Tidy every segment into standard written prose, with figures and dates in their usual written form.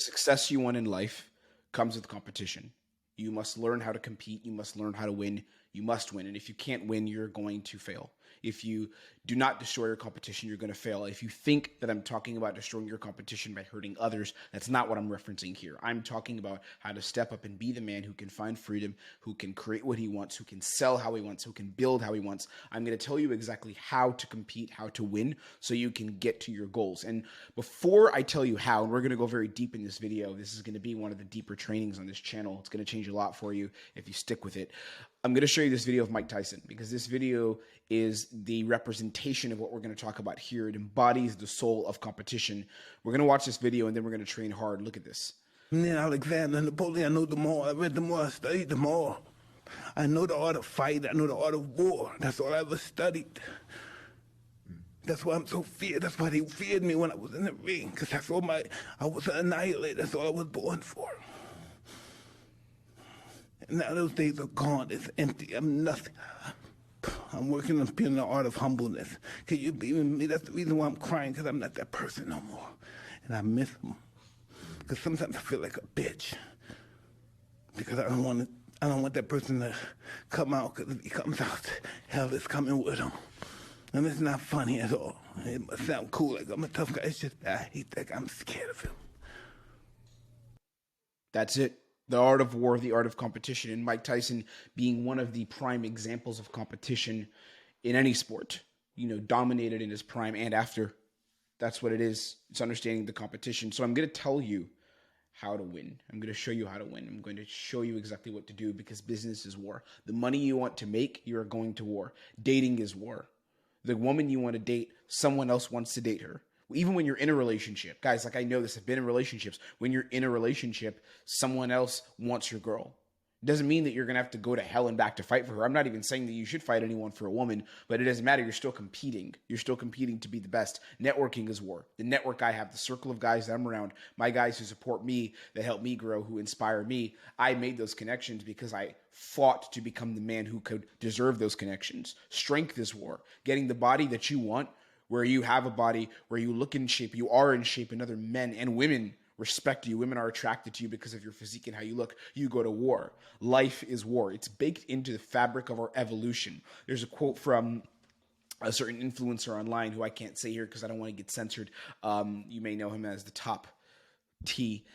success you want in life comes with competition. You must learn how to compete. You must learn how to win. You must win. And if you can't win, you're going to fail. If you do not destroy your competition, you're going to fail. If you think that I'm talking about destroying your competition by hurting others, that's not what I'm referencing here. I'm talking about how to step up and be the man who can find freedom, who can create what he wants, who can sell how he wants, who can build how he wants. I'm going to tell you exactly how to compete, how to win, so you can get to your goals. And before I tell you how, and we're going to go very deep in this video, this is going to be one of the deeper trainings on this channel. It's going to change a lot for you if you stick with it. I'm going to show you this video of Mike Tyson because this video is the representation of what we're going to talk about here. It embodies the soul of competition. We're going to watch this video and then we're going to train hard. Look at this. And then Alexander and Napoleon, I know the more I read, the more I studied, the more I know the art of fight. I know the art of war. That's all I ever studied. That's why I'm so feared. That's why they feared me when I was in the ring, because that's all I was an annihilator. That's all I was born for. And now those days are gone. It's empty. I'm nothing. I'm working on being the art of humbleness. Can you believe in me? That's the reason why I'm crying, because I'm not that person no more. And I miss them. Because sometimes I feel like a bitch. Because I don't want that person to come out, because if he comes out, hell is coming with him. And it's not funny at all. It must sound cool, like I'm a tough guy. It's just I hate that guy. I'm scared of him. That's it. The art of war, the art of competition, and Mike Tyson being one of the prime examples of competition in any sport, dominated in his prime and after. That's what it is. It's understanding the competition. So I'm going to tell you how to win. I'm going to show you how to win. I'm going to show you exactly what to do because business is war. The money you want to make, you are going to war. Dating is war. The woman you want to date, someone else wants to date her. Even when you're in a relationship, guys, like I know this, I've been in relationships. When you're in a relationship, someone else wants your girl. It doesn't mean that you're going to have to go to hell and back to fight for her. I'm not even saying that you should fight anyone for a woman, but it doesn't matter. You're still competing. You're still competing to be the best. Networking is war. The network I have, the circle of guys that I'm around, my guys who support me, that help me grow, who inspire me, I made those connections because I fought to become the man who could deserve those connections. Strength is war. Getting the body that you want, where you have a body, where you look in shape, you are in shape, and other men and women respect you. Women are attracted to you because of your physique and how you look. You go to war. Life is war. It's baked into the fabric of our evolution. There's a quote from a certain influencer online who I can't say here because I don't want to get censored. You may know him as the Top T.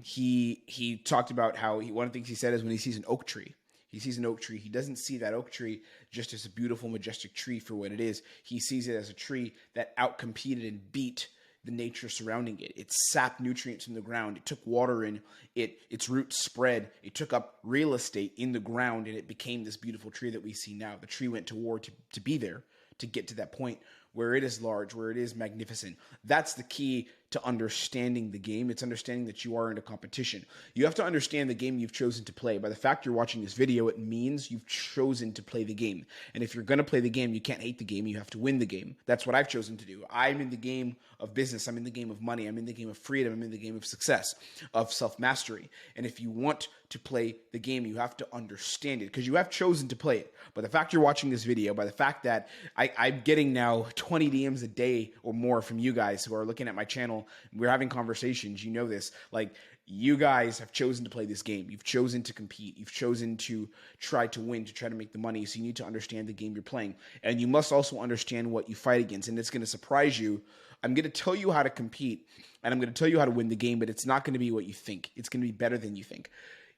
He talked about how one of the things he said is when he sees an oak tree, he doesn't see that oak tree just as a beautiful, majestic tree for what it is. He sees it as a tree that outcompeted and beat the nature surrounding it. It sapped nutrients from the ground. It took water in. Its roots spread. It took up real estate in the ground, and it became this beautiful tree that we see now. The tree went to war to be there, to get to that point where it is large, where it is magnificent. That's the key to understanding the game. It's understanding that you are in a competition. You have to understand the game you've chosen to play. By the fact you're watching this video, it means you've chosen to play the game. And if you're going to play the game, you can't hate the game. You have to win the game. That's what I've chosen to do. I'm in the game of business. I'm in the game of money. I'm in the game of freedom. I'm in the game of success, of self-mastery. And if you want to play the game, you have to understand it because you have chosen to play it. By the fact you're watching this video, by the fact that I'm getting now 20 DMs a day or more from you guys who are looking at my channel, we're having conversations, you know this, like you guys have chosen to play this game. You've chosen to compete. You've chosen to try to win, to try to make the money. So you need to understand the game you're playing. And you must also understand what you fight against. And it's going to surprise you. I'm going to tell you how to compete and I'm going to tell you how to win the game, but it's not going to be what you think. It's going to be better than you think.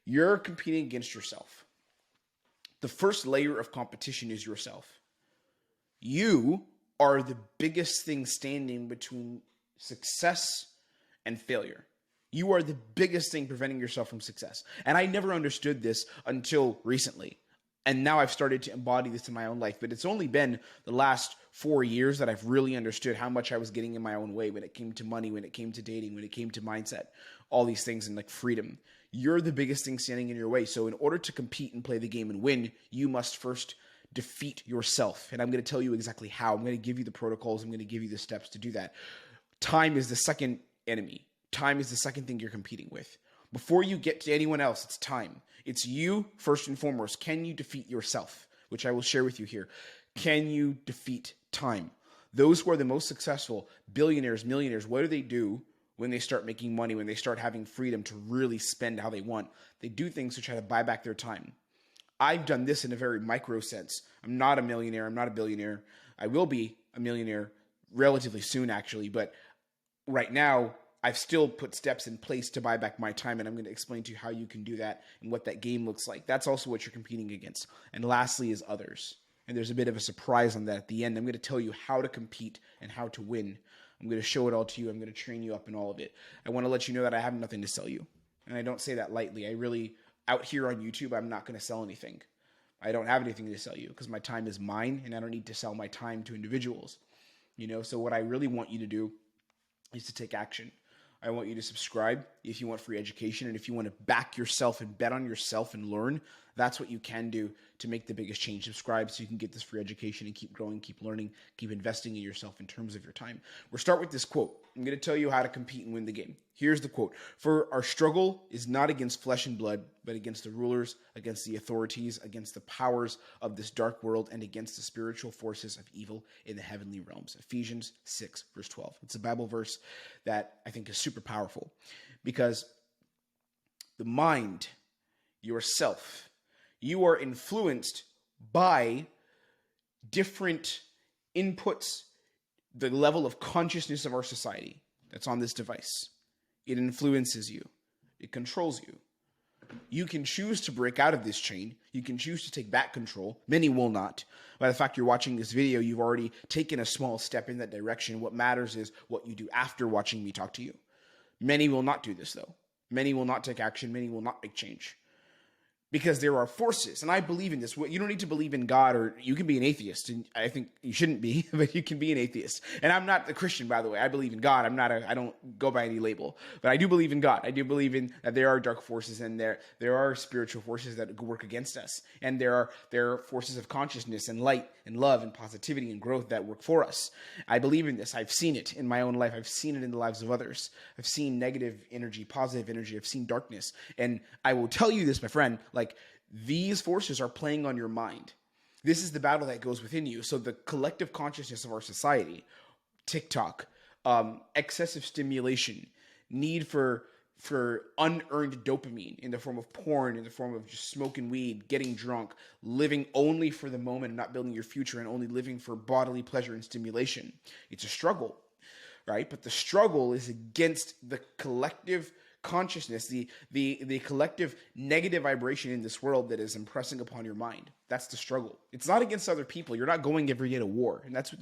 You're competing against yourself. The first layer of competition is yourself. You are the biggest thing standing between success and failure. You are the biggest thing preventing yourself from success. And I never understood this until recently. And now I've started to embody this in my own life. But it's only been the last 4 years that I've really understood how much I was getting in my own way when it came to money, when it came to dating, when it came to mindset, all these things and like freedom. You're the biggest thing standing in your way. So in order to compete and play the game and win, you must first defeat yourself. And I'm going to tell you exactly how. I'm going to give you the protocols. I'm going to give you the steps to do that. Time is the second enemy. Time is the second thing you're competing with. Before you get to anyone else, it's time. It's you first and foremost. Can you defeat yourself? Which I will share with you here. Can you defeat time? Those who are the most successful, billionaires, millionaires, what do? when they start making money, when they start having freedom to really spend how they want. They do things to try to buy back their time. I've done this in a very micro sense. I'm not a millionaire. I'm not a billionaire. I will be a millionaire relatively soon, actually. But right now, I've still put steps in place to buy back my time, and I'm going to explain to you how you can do that and what that game looks like. That's also what you're competing against. And lastly is others. And there's a bit of a surprise on that at the end. I'm going to tell you how to compete and how to win. I'm going to show it all to you. I'm going to train you up in all of it. I want to let you know that I have nothing to sell you. And I don't say that lightly. I really, out here on YouTube, I'm not going to sell anything. I don't have anything to sell you because my time is mine and I don't need to sell my time to individuals. So what I really want you to do is to take action. I want you to subscribe if you want free education, and if you want to back yourself and bet on yourself and learn, that's what you can do to make the biggest change. Subscribe so you can get this free education and keep growing, keep learning, keep investing in yourself in terms of your time. We'll start with this quote. I'm going to tell you how to compete and win the game. Here's the quote. "For our struggle is not against flesh and blood, but against the rulers, against the authorities, against the powers of this dark world, and against the spiritual forces of evil in the heavenly realms." Ephesians 6, verse 12. It's a Bible verse that I think is super powerful because the mind, yourself, you are influenced by different inputs, the level of consciousness of our society that's on this device. It influences you. It controls you. You can choose to break out of this chain. You can choose to take back control. Many will not. By the fact you're watching this video, you've already taken a small step in that direction. What matters is what you do after watching me talk to you. Many will not do this, though. Many will not take action. Many will not make change. Because there are forces, and I believe in this. You don't need to believe in God, or you can be an atheist, and I think you shouldn't be, but you can be an atheist. And I'm not a Christian, by the way. I believe in God. I don't go by any label, but I do believe in God. I do believe in that there are dark forces, and there are spiritual forces that work against us, and there are forces of consciousness and light and love and positivity and growth that work for us. I believe in this. I've seen it in my own life. I've seen it in the lives of others. I've seen negative energy, positive energy. I've seen darkness, and I will tell you this, my friend. These forces are playing on your mind. This is the battle that goes within you. So the collective consciousness of our society, TikTok, excessive stimulation, need for unearned dopamine in the form of porn, in the form of just smoking weed, getting drunk, living only for the moment and not building your future, and only living for bodily pleasure and stimulation. It's a struggle, right? But the struggle is against the collective consciousness, the collective negative vibration in this world that is impressing upon your mind. That's the struggle. It's not against other people. You're not going every day to war. And that's what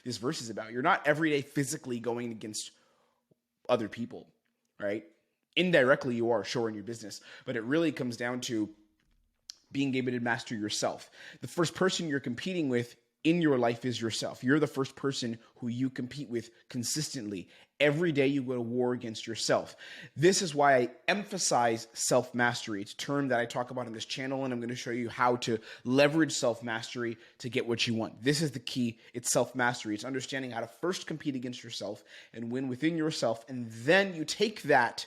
this verse is about. You're not every day physically going against other people, right? Indirectly, you are, sure, in your business. But it really comes down to being able to master yourself. The first person you're competing with in your life is yourself. You're the first person who you compete with consistently. Every day you go to war against yourself. This is why I emphasize self-mastery. It's a term that I talk about on this channel, and I'm going to show you how to leverage self-mastery to get what you want. This is the key. It's self-mastery. It's understanding how to first compete against yourself and win within yourself, and then you take that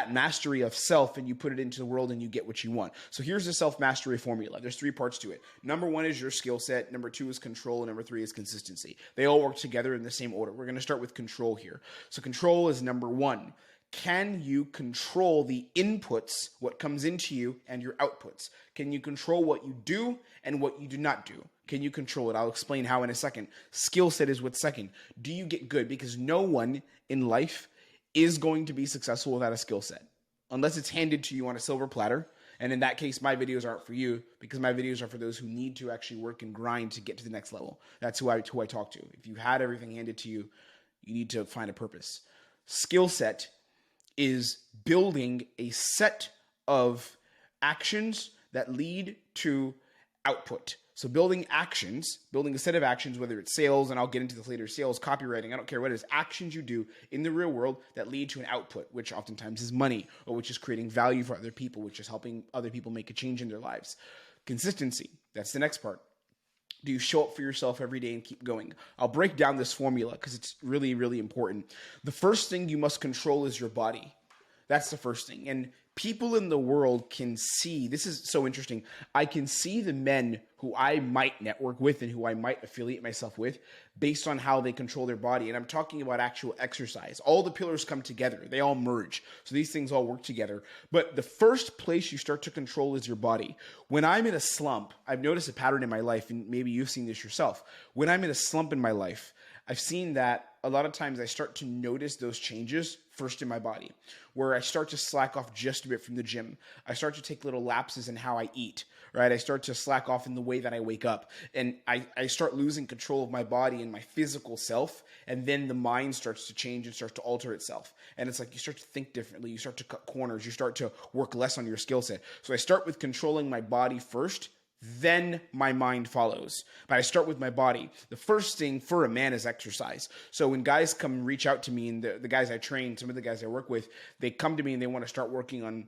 mastery of self and you put it into the world and you get what you want. So here's the self-mastery formula. There's 3 parts to it. Number 1 is your skill set. Number 2 is control. And number 3 is consistency. They all work together in the same order. We're going to start with control here. So control is number 1. Can you control the inputs, what comes into you, and your outputs? Can you control what you do and what you do not do? Can you control it? I'll explain how in a second. Skill set is what's second. Do you get good? Because no one in life is going to be successful without a skill set, unless it's handed to you on a silver platter. And in that case, my videos aren't for you, because my videos are for those who need to actually work and grind to get to the next level. That's who I talk to. If you had everything handed to you, you need to find a purpose. Skill set is building a set of actions that lead to output. So building a set of actions, whether it's sales, and I'll get into this later, sales, copywriting, I don't care what it is, actions you do in the real world that lead to an output, which oftentimes is money, or which is creating value for other people, which is helping other people make a change in their lives. Consistency, that's the next part. Do you show up for yourself every day and keep going? I'll break down this formula because it's really, really important. The first thing you must control is your body. That's the first thing. And people in the world can see, this is so interesting. I can see the men who I might network with and who I might affiliate myself with based on how they control their body. And I'm talking about actual exercise. All the pillars come together. They all merge. So these things all work together. But the first place you start to control is your body. When I'm in a slump, I've noticed a pattern in my life, and maybe you've seen this yourself. When I'm in a slump in my life, I've seen that a lot of times I start to notice those changes first in my body, where I start to slack off just a bit from the gym. I start to take little lapses in how I eat, right? I start to slack off in the way that I wake up. And I start losing control of my body and my physical self. And then the mind starts to change and starts to alter itself. And it's like you start to think differently. You start to cut corners. You start to work less on your skill set. So I start with controlling my body first, then my mind follows. But I start with my body. The first thing for a man is exercise. So when guys come reach out to me, and the guys I train, some of the guys I work with, they come to me and they want to start working on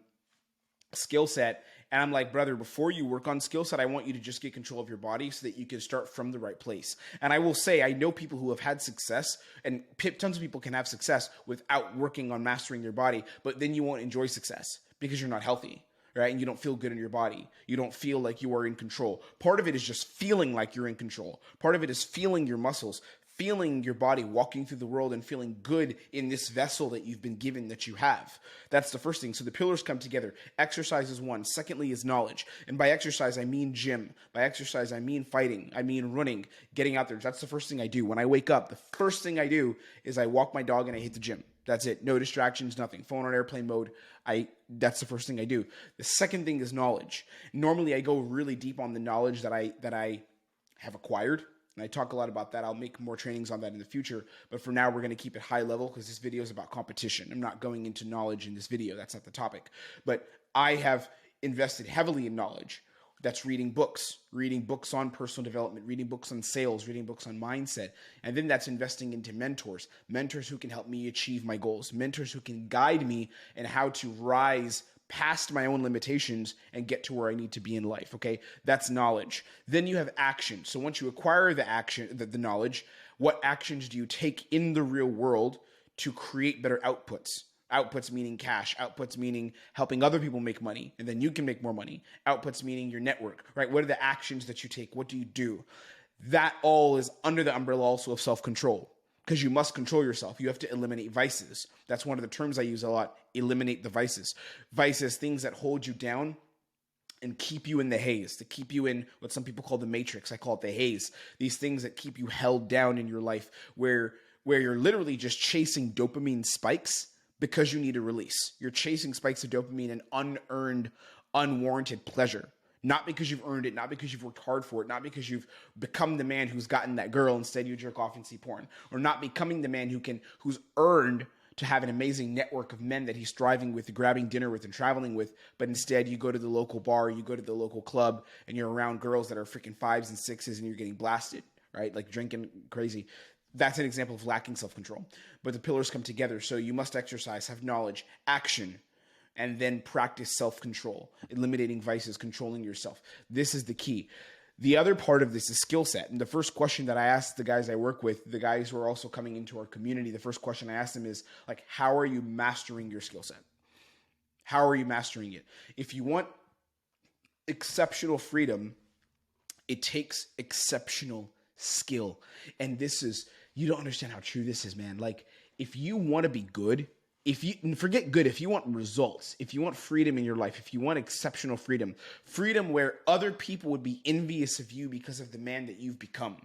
skill set. And I'm like, brother, before you work on skill set, I want you to just get control of your body so that you can start from the right place. And I will say, I know people who have had success, and tons of people can have success without working on mastering their body, but then you won't enjoy success because you're not healthy. Right? And you don't feel good in your body. You don't feel like you are in control. Part of it is just feeling like you're in control. Part of it is feeling your muscles, feeling your body walking through the world and feeling good in this vessel that you've been given that you have. That's the first thing. So the pillars come together. Exercise is one. Secondly is knowledge. And by exercise, I mean gym. By exercise, I mean fighting. I mean running, getting out there. That's the first thing I do. When I wake up, the first thing I do is I walk my dog and I hit the gym. That's it. No distractions, nothing. Phone on airplane mode. That's the first thing I do. The second thing is knowledge. Normally I go really deep on the knowledge that I have acquired. And I talk a lot about that. I'll make more trainings on that in the future. But for now, we're going to keep it high level because this video is about competition. I'm not going into knowledge in this video. That's not the topic. But I have invested heavily in knowledge. That's reading books on personal development, reading books on sales, reading books on mindset. And then that's investing into mentors who can help me achieve my goals, mentors who can guide me in how to rise past my own limitations and get to where I need to be in life. Okay. That's knowledge. Then you have action. So once you acquire the knowledge, what actions do you take in the real world to create better outputs? Outputs meaning cash. Outputs meaning helping other people make money, and then you can make more money. Outputs meaning your network, right? What are the actions that you take? What do you do? That all is under the umbrella also of self-control, because you must control yourself. You have to eliminate vices. That's one of the terms I use a lot. Eliminate the vices. Vices, things that hold you down and keep you in the haze, to keep you in what some people call the matrix. I call it the haze. These things that keep you held down in your life, where you're literally just chasing dopamine spikes because you need a release. You're chasing spikes of dopamine and unearned, unwarranted pleasure. Not because you've earned it, not because you've worked hard for it, not because you've become the man who's gotten that girl, instead you jerk off and see porn. Or not becoming the man who's earned to have an amazing network of men that he's striving with, grabbing dinner with, and traveling with, but instead you go to the local bar, you go to the local club, and you're around girls that are freaking 5s and 6s, and you're getting blasted, right? Like drinking crazy. That's an example of lacking self-control. But the pillars come together. So you must exercise, have knowledge, action, and then practice self-control, eliminating vices, controlling yourself. This is the key. The other part of this is skill set. And the first question that I ask the guys I work with, the guys who are also coming into our community, the first question I ask them is, like, how are you mastering your skill set? How are you mastering it? If you want exceptional freedom, it takes exceptional skill. And you don't understand how true this is, man. Like, if you want to be good, if you want results, if you want freedom in your life, if you want exceptional freedom where other people would be envious of you because of the man that you've become.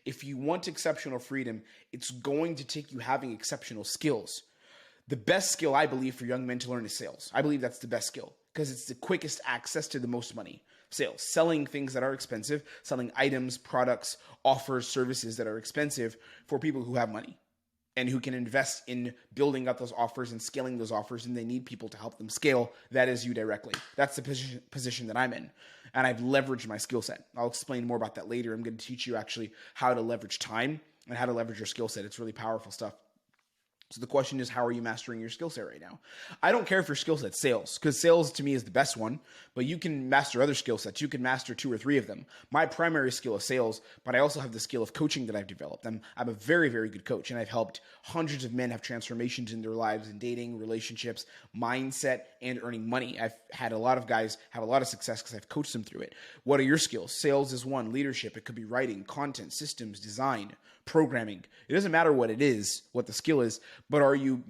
If you want exceptional freedom, it's going to take you having exceptional skills. The best skill, I believe, for young men to learn is sales. I believe that's the best skill because it's the quickest access to the most money. Sales, selling things that are expensive, selling items, products, offers, services that are expensive for people who have money and who can invest in building up those offers and scaling those offers, and they need people to help them scale. That is you directly. That's the position that I'm in, and I've leveraged my skill set. I'll explain more about that later. I'm going to teach you actually how to leverage time and how to leverage your skill set. It's really powerful stuff. So the question is, how are you mastering your skill set right now? I don't care if your skill set's sales, because sales to me is the best one, but you can master other skill sets. You can master 2 or 3 of them. My primary skill is sales, but I also have the skill of coaching that I've developed. I'm a very, very good coach, and I've helped hundreds of men have transformations in their lives in dating, relationships, mindset, and earning money. I've had a lot of guys have a lot of success because I've coached them through it. What are your skills? Sales is one. Leadership. It could be writing, content, systems, design, programming. It doesn't matter what it is, what the skill is, but are you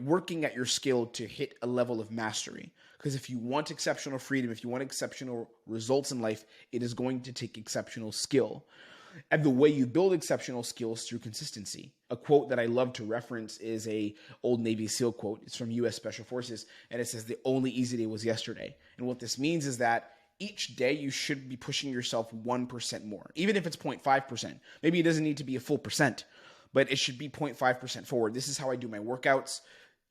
working at your skill to hit a level of mastery? Because if you want exceptional freedom, if you want exceptional results in life, it is going to take exceptional skill. And the way you build exceptional skills through consistency. A quote that I love to reference is a old Navy SEAL quote. It's from U.S. Special Forces, and it says, "The only easy day was yesterday." And what this means is that each day you should be pushing yourself 1% more, even if it's 0.5%. Maybe it doesn't need to be a full percent, but it should be 0.5% forward. This is how I do my workouts.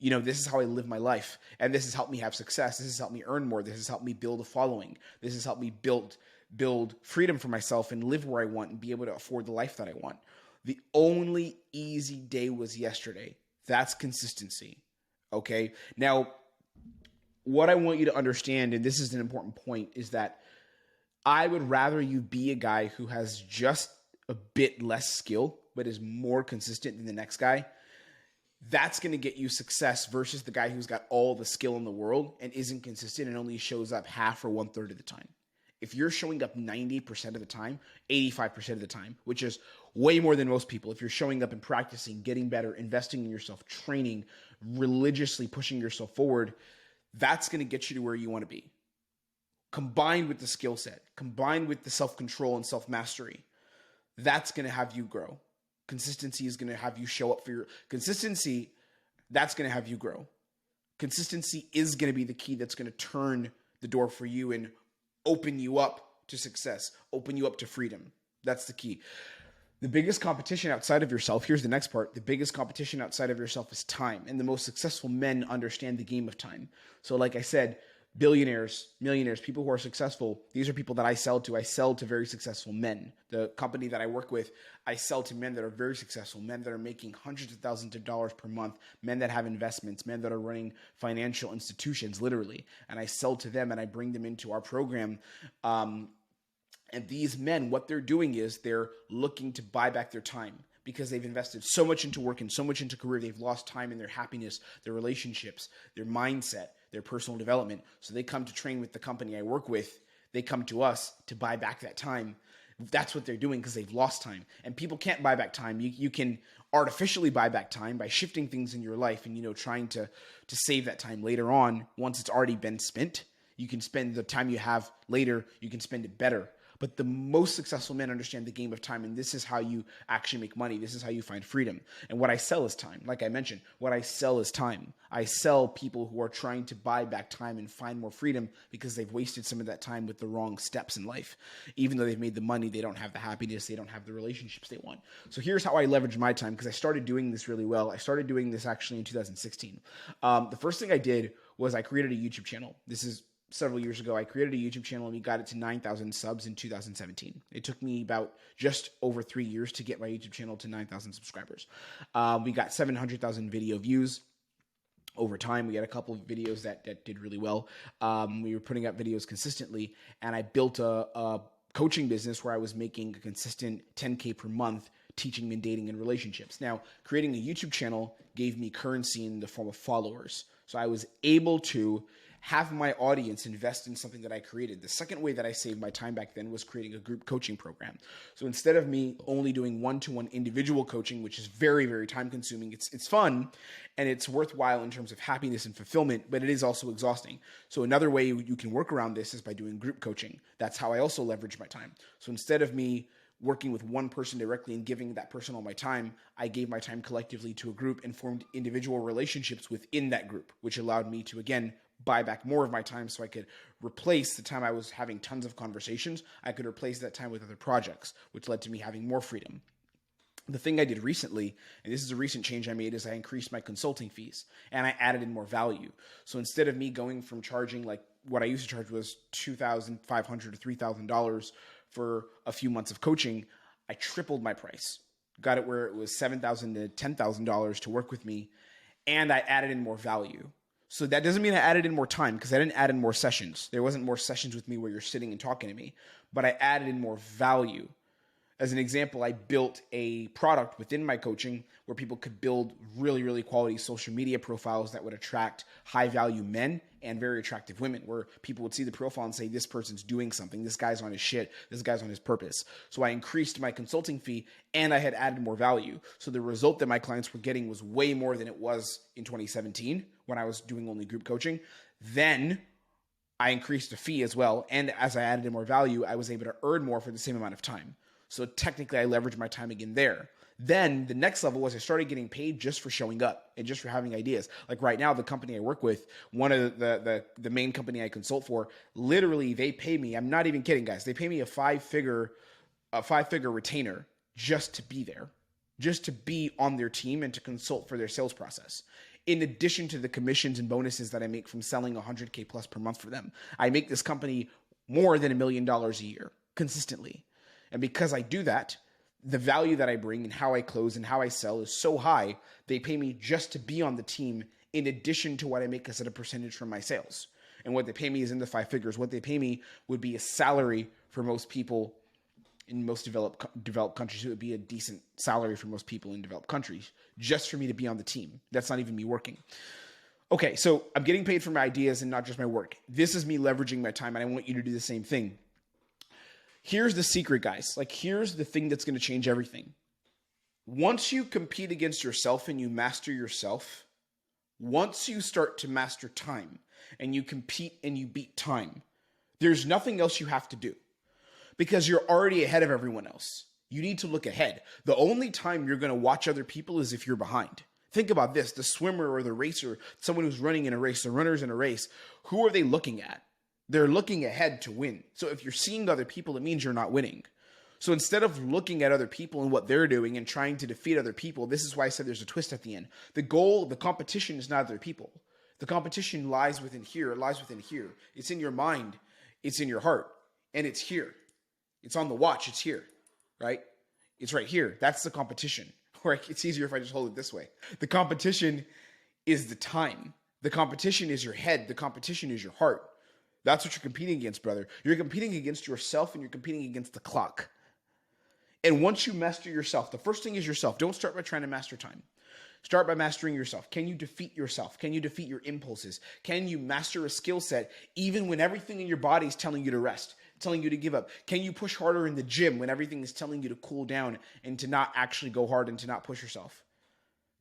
This is how I live my life. And this has helped me have success. This has helped me earn more. This has helped me build a following. This has helped me build freedom for myself and live where I want and be able to afford the life that I want. The only easy day was yesterday. That's consistency. Okay. Now, what I want you to understand, and this is an important point, is that I would rather you be a guy who has just a bit less skill, but is more consistent than the next guy. That's going to get you success versus the guy who's got all the skill in the world and isn't consistent and only shows up half or 1/3 of the time. If you're showing up 90% of the time, 85% of the time, which is way more than most people, if you're showing up and practicing, getting better, investing in yourself, training, religiously pushing yourself forward, that's going to get you to where you want to be. Combined with the skill set, combined with the self-control and self-mastery, that's going to have you grow. Consistency is going to have you show up for your consistency. That's going to have you grow. Consistency is going to be the key that's going to turn the door for you and open you up to success, open you up to freedom. That's the key. The biggest competition outside of yourself, here's the next part. The biggest competition outside of yourself is time. And the most successful men understand the game of time. So like I said, billionaires, millionaires, people who are successful, these are people that I sell to. I sell to very successful men. The company that I work with, I sell to men that are very successful, men that are making hundreds of thousands of dollars per month, men that have investments, men that are running financial institutions, literally. And I sell to them and I bring them into our program. And these men, what they're doing is they're looking to buy back their time because they've invested so much into work and so much into career. They've lost time in their happiness, their relationships, their mindset, their personal development. So they come to train with the company I work with. They come to us to buy back that time. That's what they're doing because they've lost time. And people can't buy back time. You can artificially buy back time by shifting things in your life and, trying to save that time later on. Once it's already been spent, you can spend the time you have later. You can spend it better. But the most successful men understand the game of time, and this is how you actually make money. This is how you find freedom. And what I sell is time. Like I mentioned, what I sell is time. I sell people who are trying to buy back time and find more freedom because they've wasted some of that time with the wrong steps in life. Even though they've made the money, they don't have the happiness, they don't have the relationships they want. So here's how I leverage my time because I started doing this really well. I started doing this actually in 2016. The first thing I did was I created a YouTube channel. This is several years ago. I created a YouTube channel and we got it to 9,000 subs in 2017. It took me about just over 3 years to get my YouTube channel to 9,000 subscribers. We got 700,000 video views over time. We had a couple of videos that did really well. We were putting out videos consistently, and I built a coaching business where I was making a consistent 10K per month teaching men dating and relationships. Now, creating a YouTube channel gave me currency in the form of followers. So I was able to have my audience invest in something that I created. The second way that I saved my time back then was creating a group coaching program. So instead of me only doing one-to-one individual coaching, which is very, very time consuming, it's fun and it's worthwhile in terms of happiness and fulfillment, but it is also exhausting. So another way you can work around this is by doing group coaching. That's how I also leverage my time. So instead of me working with one person directly and giving that person all my time, I gave my time collectively to a group and formed individual relationships within that group, which allowed me to, again, buy back more of my time so I could replace the time I was having tons of conversations. I could replace that time with other projects, which led to me having more freedom. The thing I did recently, and this is a recent change I made, is I increased my consulting fees and I added in more value. So instead of me going from charging, like what I used to charge was $2,500 to $3,000 for a few months of coaching, I tripled my price. got it where it was $7,000 to $10,000 to work with me, and I added in more value. So that doesn't mean I added in more time, because I didn't add in more sessions. There wasn't more sessions with me where you're sitting and talking to me, but I added in more value. As an example, I built a product within my coaching where people could build really, really quality social media profiles that would attract high value men and very attractive women, where people would see the profile and say, this person's doing something. This guy's on his shit. This guy's on his purpose. So I increased my consulting fee and I had added more value. So the result that my clients were getting was way more than it was in 2017 when I was doing only group coaching. Then I increased the fee as well. And as I added in more value, I was able to earn more for the same amount of time. So technically I leveraged my time again there. Then the next level was I started getting paid just for showing up and just for having ideas. Like right now, the company I work with, one of the main company I consult for, literally they pay me, I'm not even kidding guys, they pay me a five-figure retainer just to be there, just to be on their team and to consult for their sales process. In addition to the commissions and bonuses that I make from selling $100K plus per month for them, I make this company more than $1 million a year consistently. And because I do that, the value that I bring and how I close and how I sell is so high, they pay me just to be on the team in addition to what I make as a percentage from my sales. And what they pay me is in the five figures. What they pay me would be a salary for most people in most developed countries. It would be a decent salary for most people in developed countries just for me to be on the team. That's not even me working. Okay, so I'm getting paid for my ideas and not just my work. This is me leveraging my time, and I want you to do the same thing. Here's the secret, guys. Like, here's the thing that's going to change everything. Once you compete against yourself and you master yourself, once you start to master time and you compete and you beat time, there's nothing else you have to do because you're already ahead of everyone else. You need to look ahead. The only time you're going to watch other people is if you're behind. Think about this. The swimmer or the racer, someone who's running in a race, the runners in a race, who are they looking at? They're looking ahead to win. So if you're seeing other people, it means you're not winning. So instead of looking at other people and what they're doing and trying to defeat other people, this is why I said there's a twist at the end. The goal, the competition is not other people. The competition lies within here. It lies within here. It's in your mind. It's in your heart. And it's here. It's on the watch. It's here, right? It's right here. That's the competition. Or it's easier if I just hold it this way. The competition is the time. The competition is your head. The competition is your heart. That's what you're competing against, brother. You're competing against yourself and you're competing against the clock. And once you master yourself, the first thing is yourself. Don't start by trying to master time. Start by mastering yourself. Can you defeat yourself? Can you defeat your impulses? Can you master a skill set even when everything in your body is telling you to rest, telling you to give up? Can you push harder in the gym when everything is telling you to cool down and to not actually go hard and to not push yourself?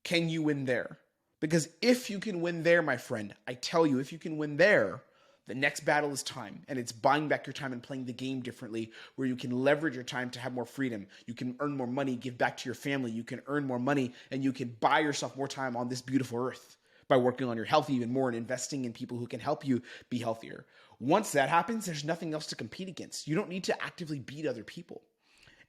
Can you win there? Because if you can win there, my friend, I tell you, if you can win there, the next battle is time, and it's buying back your time and playing the game differently, where you can leverage your time to have more freedom. You can earn more money, give back to your family. You can earn more money, and you can buy yourself more time on this beautiful earth by working on your health even more and investing in people who can help you be healthier. Once that happens, there's nothing else to compete against. You don't need to actively beat other people.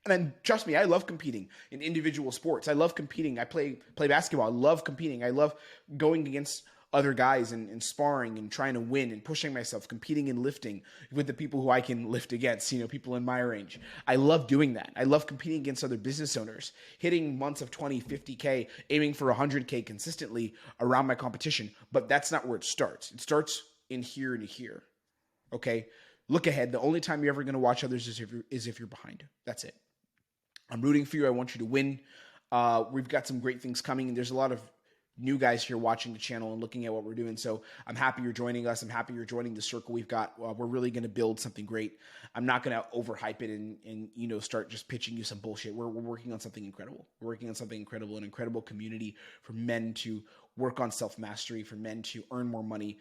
And then trust me, I love competing in individual sports. I love competing. I play basketball. I love competing. I love going against other guys and sparring and trying to win and pushing myself, competing and lifting with the people who I can lift against, people in my range. I love doing that. I love competing against other business owners, hitting months of 20, 50K, aiming for 100K consistently around my competition. But that's not where it starts. It starts in here and here. Okay? Look ahead. The only time you're ever going to watch others is if you're behind. That's it. I'm rooting for you. I want you to win. We've got some great things coming, and there's a lot of new guys here watching the channel and looking at what we're doing. So I'm happy you're joining us. I'm happy you're joining the circle we've got. We're really going to build something great. I'm not going to overhype it and start just pitching you some bullshit. We're working on something incredible. We're working on something incredible, an incredible community for men to work on self-mastery, for men to earn more money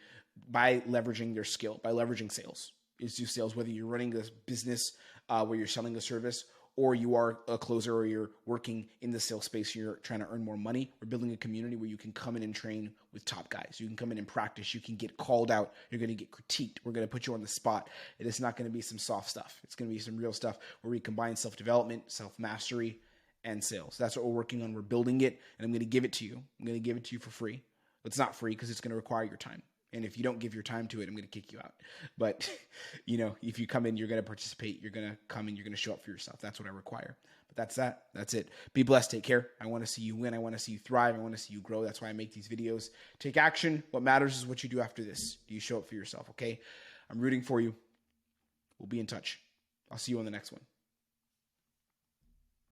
by leveraging their skill, by leveraging sales. It's do sales, whether you're running this business where you're selling a service, or you are a closer, or you're working in the sales space, you're trying to earn more money. We're building a community where you can come in and train with top guys. You can come in and practice. You can get called out. You're going to get critiqued. We're going to put you on the spot. It is not going to be some soft stuff. It's going to be some real stuff where we combine self-development, self-mastery, and sales. That's what we're working on. We're building it, and I'm going to give it to you. I'm going to give it to you for free. It's not free because it's going to require your time. And if you don't give your time to it, I'm going to kick you out. But, you know, if you come in, you're going to participate. You're going to come in. You're going to show up for yourself. That's what I require. But that's that. That's it. Be blessed. Take care. I want to see you win. I want to see you thrive. I want to see you grow. That's why I make these videos. Take action. What matters is what you do after this. Do you show up for yourself? Okay. I'm rooting for you. We'll be in touch. I'll see you on the next one.